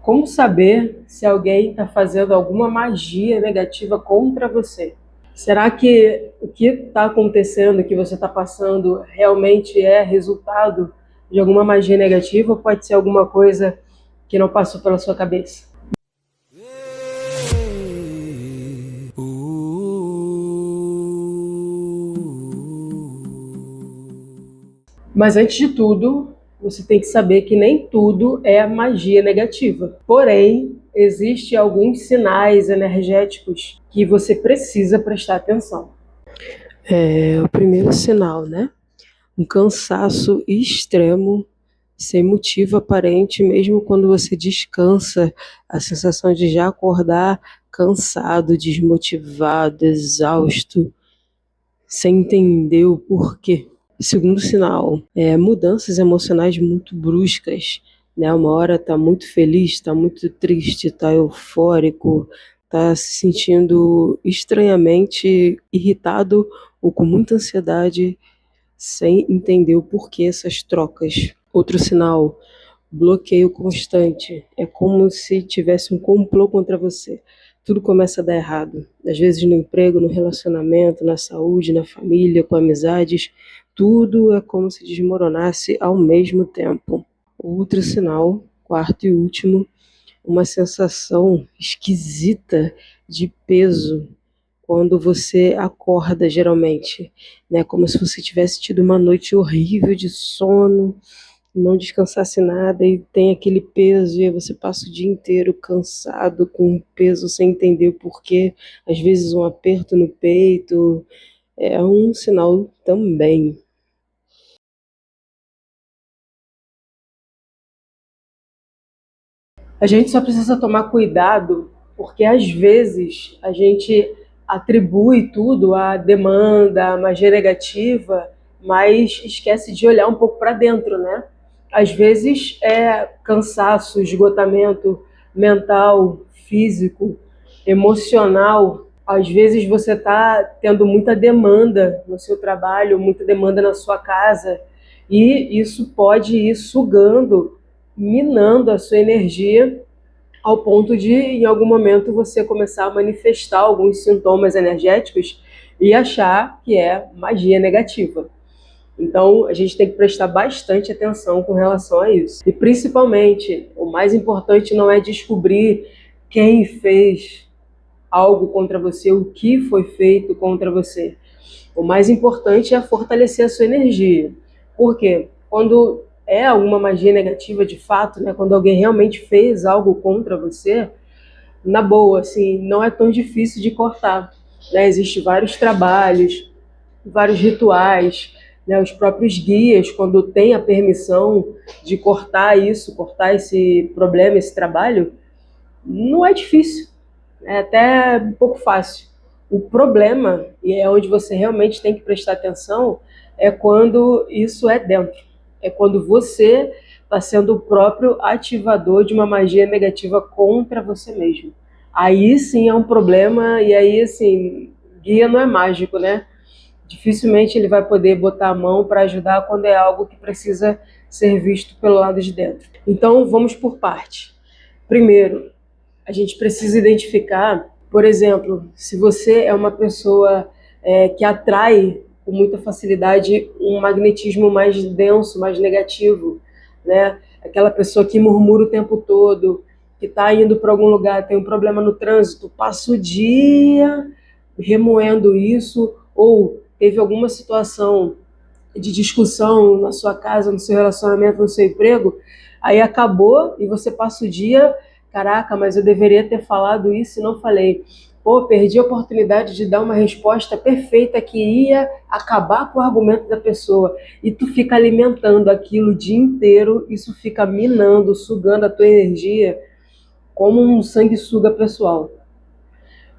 Como saber se alguém está fazendo alguma magia negativa contra você? Será que o que está acontecendo, que você está passando, realmente é resultado de alguma magia negativa ou pode ser alguma coisa que não passou pela sua cabeça? Mas antes de tudo, você tem que saber que nem tudo é magia negativa. Porém, existem alguns sinais energéticos que você precisa prestar atenção. O primeiro sinal, né? Um cansaço extremo, sem motivo aparente, mesmo quando você descansa, a sensação de já acordar cansado, desmotivado, exausto, sem entender o porquê. Segundo sinal, mudanças emocionais muito bruscas, né? Uma hora tá muito feliz, tá muito triste, tá eufórico, tá se sentindo estranhamente irritado ou com muita ansiedade, sem entender o porquê essas trocas. Outro sinal, bloqueio constante. É como se tivesse um complô contra você. Tudo começa a dar errado. Às vezes no emprego, no relacionamento, na saúde, na família, com amizades. Tudo é como se desmoronasse ao mesmo tempo. Outro sinal, quarto e último, uma sensação esquisita de peso quando você acorda, geralmente, né? Como se você tivesse tido uma noite horrível de sono, não descansasse nada e tem aquele peso, e aí você passa o dia inteiro cansado, com peso sem entender o porquê, às vezes um aperto no peito, é um sinal também. A gente só precisa tomar cuidado, porque às vezes a gente atribui tudo à demanda, à magia negativa, mas esquece de olhar um pouco para dentro, né? Às vezes é cansaço, esgotamento mental, físico, emocional. Às vezes você está tendo muita demanda no seu trabalho, muita demanda na sua casa, e isso pode ir sugando, minando a sua energia ao ponto de, em algum momento, você começar a manifestar alguns sintomas energéticos e achar que é magia negativa. Então, a gente tem que prestar bastante atenção com relação a isso. E, principalmente, o mais importante não é descobrir quem fez algo contra você, o que foi feito contra você. O mais importante é fortalecer a sua energia. Por quê? Quando é alguma magia negativa de fato, né, quando alguém realmente fez algo contra você, na boa, assim, não é tão difícil de cortar, né? Existem vários trabalhos, vários rituais, né? Os próprios guias, quando tem a permissão de cortar isso, cortar esse problema, esse trabalho, não é difícil, é até um pouco fácil. O problema, e é onde você realmente tem que prestar atenção, é quando isso é dentro. É quando você está sendo o próprio ativador de uma magia negativa contra você mesmo. Aí sim é um problema, e aí, assim, guia não é mágico, né? Dificilmente ele vai poder botar a mão para ajudar quando é algo que precisa ser visto pelo lado de dentro. Então, vamos por parte. Primeiro, a gente precisa identificar, por exemplo, se você é uma pessoa que atrai com muita facilidade um magnetismo mais denso, mais negativo, né? Aquela pessoa que murmura o tempo todo, que está indo para algum lugar, tem um problema no trânsito, passa o dia remoendo isso, ou teve alguma situação de discussão na sua casa, no seu relacionamento, no seu emprego, aí acabou e você passa o dia, caraca, mas eu deveria ter falado isso e não falei. Pô, perdi a oportunidade de dar uma resposta perfeita que ia acabar com o argumento da pessoa. E tu fica alimentando aquilo o dia inteiro, isso fica minando, sugando a tua energia como um sanguessuga pessoal.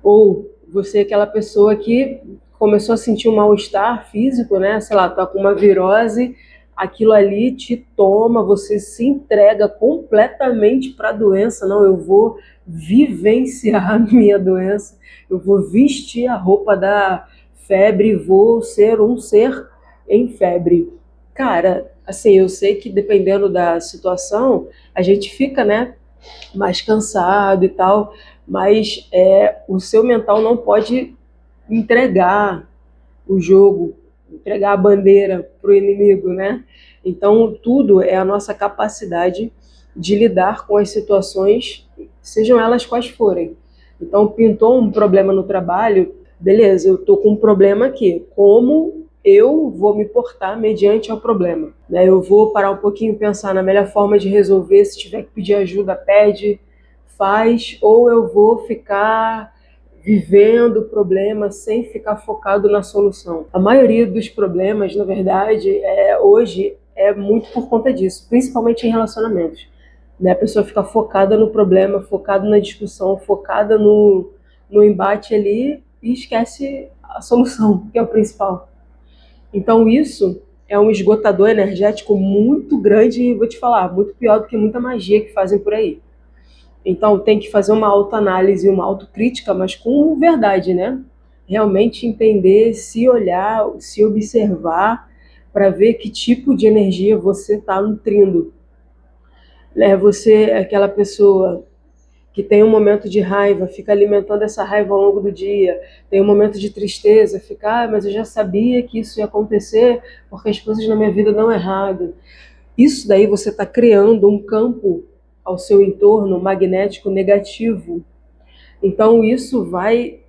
Ou você é aquela pessoa que começou a sentir um mal-estar físico, né? Sei lá, tá com uma virose, aquilo ali te toma, você se entrega completamente para a doença. Não, eu vou vivenciar a minha doença, eu vou vestir a roupa da febre, vou ser um ser em febre. Cara, assim, eu sei que dependendo da situação, a gente fica, né, mais cansado e tal, mas o seu mental não pode entregar o jogo, entregar a bandeira para o inimigo, né? Então, tudo é a nossa capacidade de lidar com as situações, sejam elas quais forem. Então, pintou um problema no trabalho, beleza, eu estou com um problema aqui. Como eu vou me portar mediante ao problema? Né? Eu vou parar um pouquinho, pensar na melhor forma de resolver, se tiver que pedir ajuda, pede, faz, ou eu vou ficar vivendo o problema sem ficar focado na solução. A maioria dos problemas, na verdade, hoje é muito por conta disso, principalmente em relacionamentos. Né? A pessoa fica focada no problema, focada na discussão, focada no embate ali e esquece a solução, que é o principal. Então isso é um esgotador energético muito grande e vou te falar, muito pior do que muita magia que fazem por aí. Então tem que fazer uma autoanálise, uma autocrítica, mas com verdade, né? Realmente entender, se olhar, se observar para ver que tipo de energia você está nutrindo. Você é aquela pessoa que tem um momento de raiva, fica alimentando essa raiva ao longo do dia, tem um momento de tristeza, fica, mas eu já sabia que isso ia acontecer porque as coisas na minha vida dão errado. Isso daí você está criando um campo ao seu entorno magnético negativo. Então isso vai,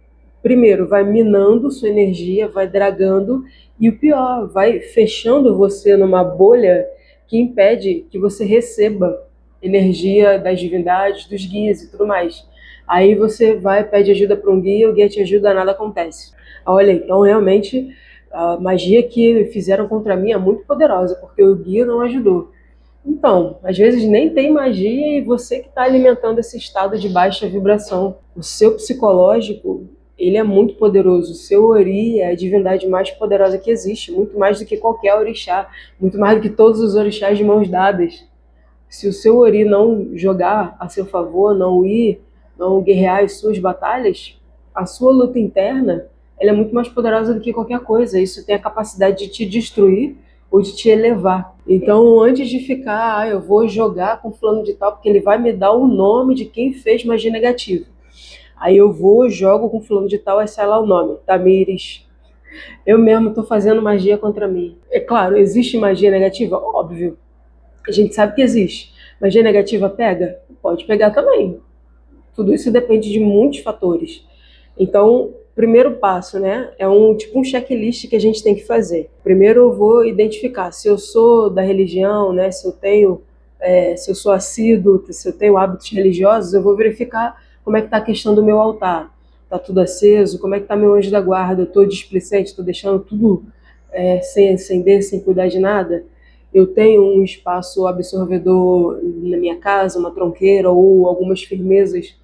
primeiro, vai minando sua energia, vai dragando e o pior, vai fechando você numa bolha que impede que você receba energia das divindades, dos guias e tudo mais. Aí você vai, pede ajuda para um guia, o guia te ajuda, nada acontece. Olha, então realmente a magia que fizeram contra mim é muito poderosa, porque o guia não ajudou. Então, às vezes nem tem magia e você que está alimentando esse estado de baixa vibração. O seu psicológico, ele é muito poderoso. O seu ori é a divindade mais poderosa que existe, muito mais do que qualquer orixá, muito mais do que todos os orixás de mãos dadas. Se o seu ori não jogar a seu favor, não ir, não guerrear as suas batalhas, a sua luta interna, ela é muito mais poderosa do que qualquer coisa. Isso tem a capacidade de te destruir ou de te elevar. Então, antes de ficar, eu vou jogar com fulano de tal, porque ele vai me dar o nome de quem fez magia negativa. Aí eu vou, jogo com fulano de tal, aí sai lá o nome, Tamires. Eu mesmo estou fazendo magia contra mim. É claro, existe magia negativa? Óbvio. A gente sabe que existe. Magia negativa pega? Pode pegar também. Tudo isso depende de muitos fatores. Então, primeiro passo, né, é tipo um checklist que a gente tem que fazer. Primeiro eu vou identificar se eu sou da religião, né, se eu sou assíduo, se eu tenho hábitos religiosos, eu vou verificar como é que está a questão do meu altar. Está tudo aceso? Como é que está meu anjo da guarda? Eu estou displicente? Estou deixando tudo sem acender, sem cuidar de nada? Eu tenho um espaço absorvedor na minha casa, uma tronqueira ou algumas firmezas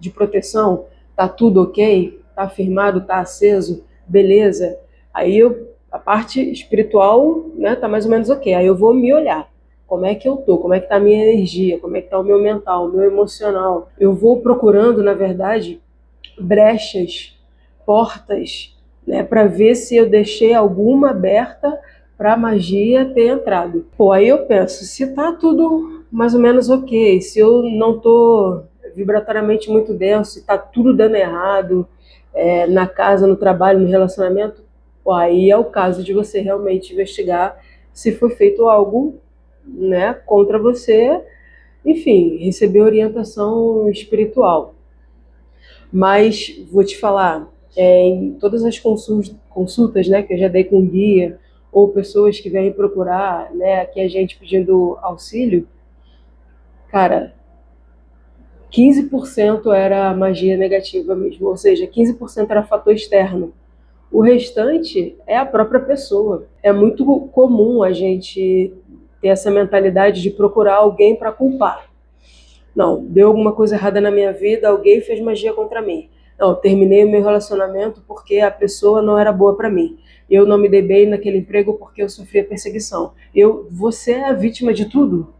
de proteção? Tá tudo ok? Tá firmado? Tá aceso? Beleza? Aí a parte espiritual, né, tá mais ou menos ok. Aí eu vou me olhar. Como é que eu tô? Como é que tá a minha energia? Como é que tá o meu mental, o meu emocional? Eu vou procurando, na verdade, brechas, portas, né, para ver se eu deixei alguma aberta para a magia ter entrado. Pô, aí eu penso, se tá tudo mais ou menos ok, se eu não tô vibratoriamente muito denso, se tá tudo dando errado, na casa, no trabalho, no relacionamento, pô, aí é o caso de você realmente investigar se foi feito algo, né, contra você, enfim, receber orientação espiritual. Mas vou te falar, em todas as consultas, né, que eu já dei com guia, ou pessoas que vêm procurar, né, aqui a gente pedindo auxílio, cara, 15% era magia negativa mesmo, ou seja, 15% era fator externo. O restante é a própria pessoa. É muito comum a gente ter essa mentalidade de procurar alguém para culpar. Não, deu alguma coisa errada na minha vida, alguém fez magia contra mim. Não, terminei o meu relacionamento porque a pessoa não era boa para mim. Eu não me dei bem naquele emprego porque eu sofria perseguição. Você é a vítima de tudo.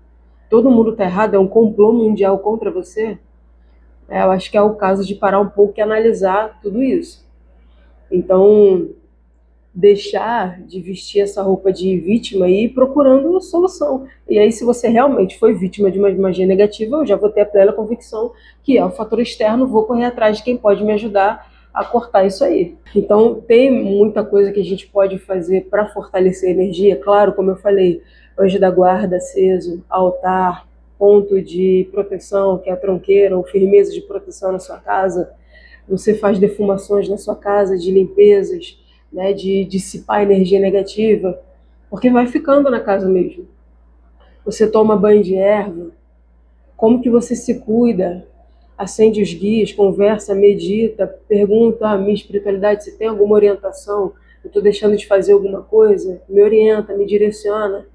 Todo mundo está errado, é um complô mundial contra você. Eu acho que é o caso de parar um pouco e analisar tudo isso. Então, deixar de vestir essa roupa de vítima e ir procurando solução. E aí, se você realmente foi vítima de uma magia negativa, eu já vou ter a plena convicção que é o fator externo, vou correr atrás de quem pode me ajudar a cortar isso aí. Então, tem muita coisa que a gente pode fazer para fortalecer a energia. Claro, como eu falei, anjo da guarda aceso, altar, ponto de proteção, que é a tronqueira, ou firmeza de proteção na sua casa. Você faz defumações na sua casa, de limpezas, né, de dissipar energia negativa, porque vai ficando na casa mesmo. Você toma banho de erva, como que você se cuida? Acende os guias, conversa, medita, pergunta à minha espiritualidade se tem alguma orientação, eu estou deixando de fazer alguma coisa, me orienta, me direciona.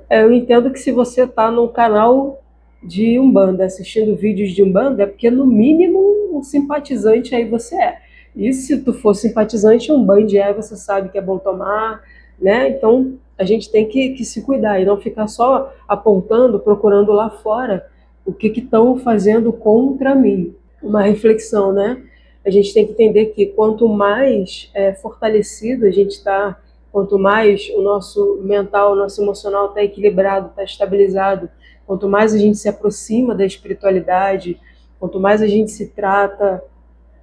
Eu entendo que se você está no canal de Umbanda, assistindo vídeos de Umbanda, é porque no mínimo um simpatizante aí você é. E se tu for simpatizante, um banho de erva você sabe que é bom tomar, né? Então a gente tem que se cuidar e não ficar só apontando, procurando lá fora o que estão fazendo contra mim. Uma reflexão, né? A gente tem que entender que quanto mais fortalecido a gente está, quanto mais o nosso mental, o nosso emocional está equilibrado, está estabilizado, quanto mais a gente se aproxima da espiritualidade, quanto mais a gente se trata,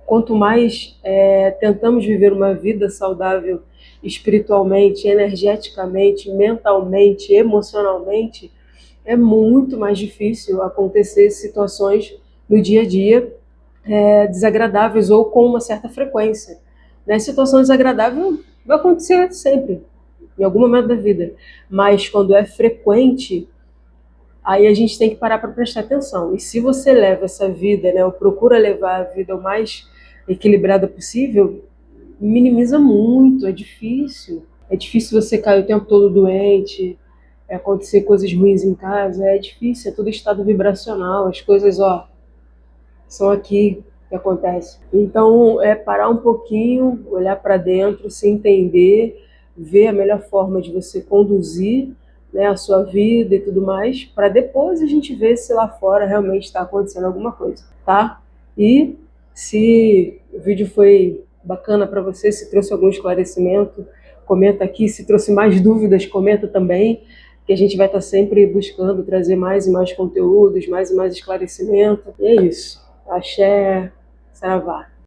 quanto mais tentamos viver uma vida saudável espiritualmente, energeticamente, mentalmente, emocionalmente, é muito mais difícil acontecer situações no dia a dia desagradáveis ou com uma certa frequência. Né? Situação desagradável vai acontecer sempre, em algum momento da vida, mas quando é frequente, aí a gente tem que parar para prestar atenção. E se você leva essa vida, né, ou procura levar a vida o mais equilibrada possível, minimiza muito, é difícil. É difícil você cair o tempo todo doente, acontecer coisas ruins em casa, é difícil, é tudo estado vibracional, as coisas, ó, são aqui que acontece. Então, é parar um pouquinho, olhar para dentro, se entender, ver a melhor forma de você conduzir, né, a sua vida e tudo mais, para depois a gente ver se lá fora realmente está acontecendo alguma coisa, tá? E se o vídeo foi bacana para você, se trouxe algum esclarecimento, comenta aqui. Se trouxe mais dúvidas, comenta também, que a gente vai estar sempre buscando trazer mais e mais conteúdos, mais e mais esclarecimento. E é isso. Axé, saravá.